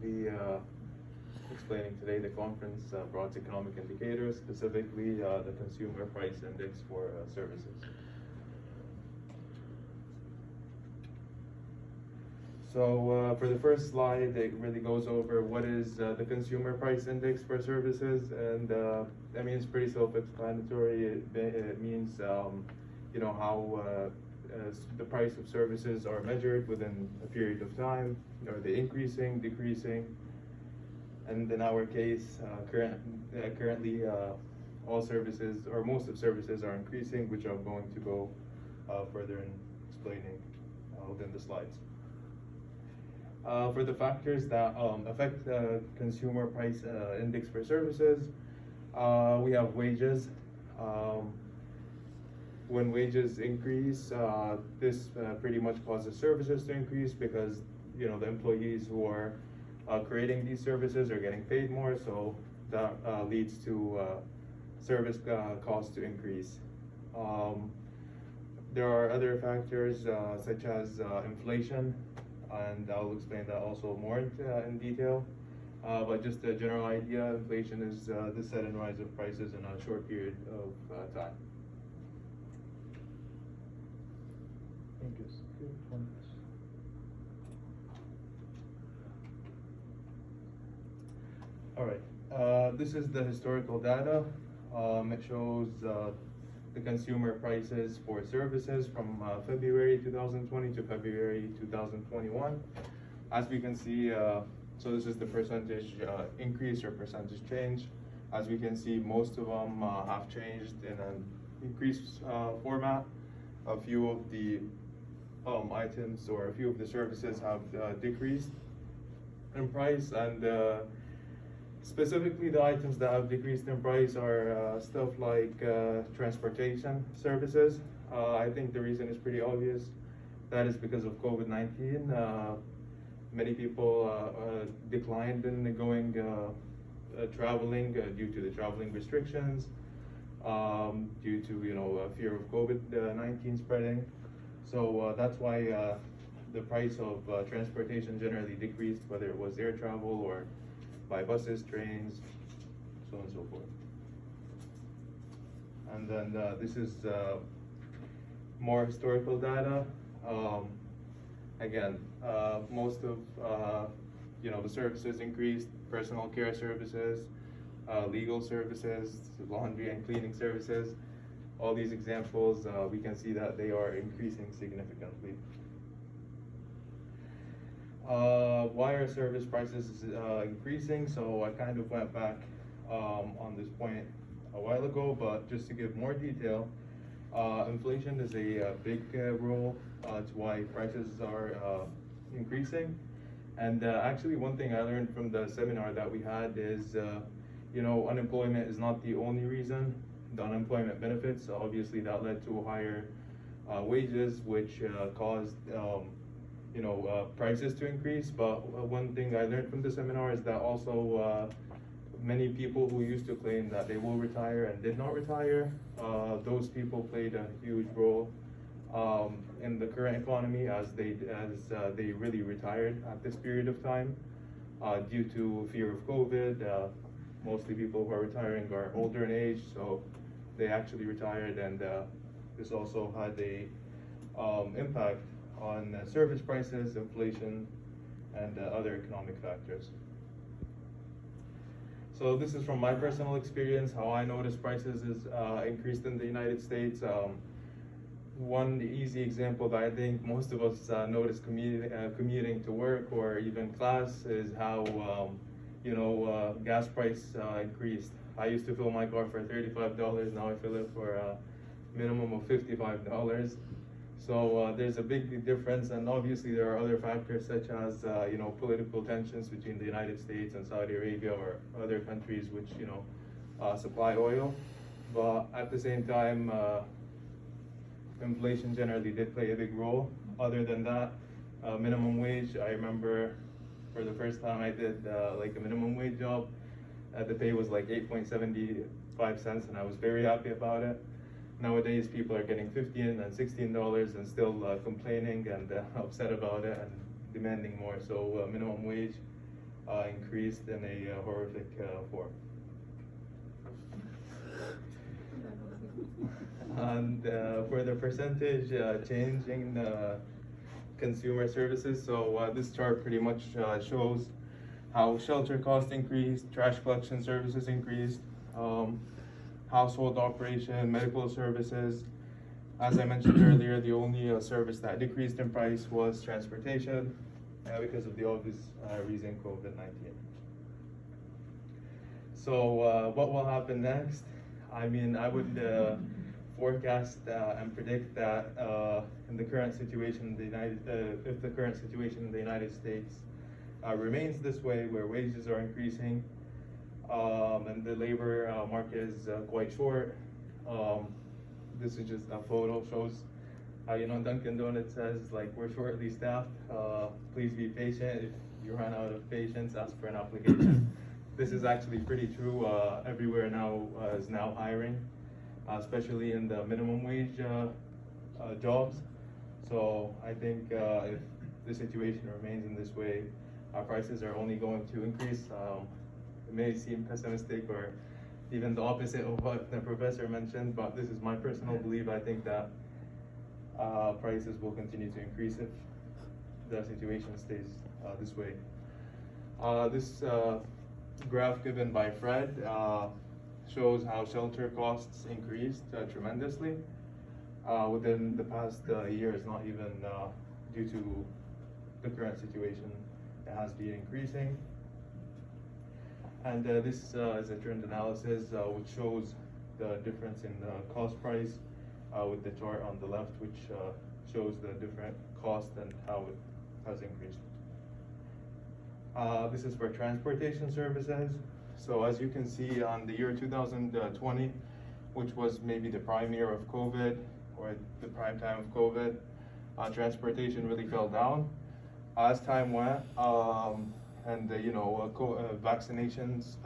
be explaining today the conference broad economic indicators, specifically the Consumer Price Index for services. So for the first slide, it really goes over what is the Consumer Price Index for services, and I mean, it's pretty self-explanatory. It means how the price of services are measured within a period of time. Are they increasing, decreasing? And in our case, currently all services, or most of services, are increasing, which I'm going to go further in explaining within the slides. For the factors that affect the Consumer Price Index for services, we have wages. When wages increase, this pretty much causes services to increase because the employees who are creating these services are getting paid more, so that leads to service costs to increase. There are other factors such as inflation, and I'll explain that also more in detail. But just a general idea, inflation is the sudden rise of prices in a short period of time. All right, this is the historical data. It shows the consumer prices for services from February 2020 to February 2021. As we can see, so this is the percentage increase or percentage change. As we can see, most of them have changed in an increased format. A few of the items or a few of the services have decreased in price, and specifically the items that have decreased in price are stuff like transportation services. I think the reason is pretty obvious. That is because of COVID-19. Many people declined in going traveling due to the traveling restrictions, due to fear of COVID-19 spreading. So that's why the price of transportation generally decreased, whether it was air travel or by buses, trains, so on and so forth. And then this is more historical data. Again, most of the services increased: personal care services, legal services, laundry and cleaning services. All these examples, we can see that they are increasing significantly. Why are service prices increasing? So I kind of went back on this point a while ago, but just to give more detail, inflation is a big role to why prices are increasing. And actually, one thing I learned from the seminar that we had is, unemployment is not the only reason. The unemployment benefits, obviously, that led to higher wages, which caused prices to increase. But one thing I learned from the seminar is that also many people who used to claim that they will retire and did not retire, those people played a huge role in the current economy, as they really retired at this period of time due to fear of COVID. Mostly people who are retiring are older in age, so they actually retired, and this also had a impact on service prices, inflation, and other economic factors. So this is from my personal experience, how I noticed prices is increased in the United States. One easy example that I think most of us notice commuting to work or even class is how gas price increased. I used to fill my car for $35, now I fill it for a minimum of $55. So there's a big difference, and obviously there are other factors such as political tensions between the United States and Saudi Arabia or other countries which supply oil. But at the same time, inflation generally did play a big role. Other than that, minimum wage, I remember for the first time I did like a minimum wage job, the pay was like 8.75 cents, and I was very happy about it. Nowadays, people are getting $15 and $16 and still complaining and upset about it and demanding more. So minimum wage increased in a horrific form. And for the percentage change in consumer services, so this chart pretty much shows how shelter costs increased, trash collection services increased, household operation, medical services. As I mentioned earlier, the only service that decreased in price was transportation because of the obvious reason, COVID-19. So what will happen next? I mean, I would forecast and predict that in the current situation in the if the current situation in the United States remains this way, where wages are increasing and the labor market is quite short. This is just a photo, shows how, you know, Dunkin' Donuts says, like, we're shortly staffed, please be patient. If you run out of patience, ask for an application. This is actually pretty true. Everywhere now is now hiring, especially in the minimum wage jobs. So I think if the situation remains in this way, our prices are only going to increase. It may seem pessimistic or even the opposite of what the professor mentioned, but this is my personal belief. I think that prices will continue to increase if the situation stays this way. This graph given by Fred shows how shelter costs increased tremendously within the past years, not even due to the current situation. It has been increasing. And this is a trend analysis which shows the difference in the cost price with the chart on the left, which shows the different cost and how it has increased. This is for transportation services. So as you can see, on the year 2020, which was maybe the prime year of COVID or the prime time of COVID, transportation really fell down. As time went, and vaccinations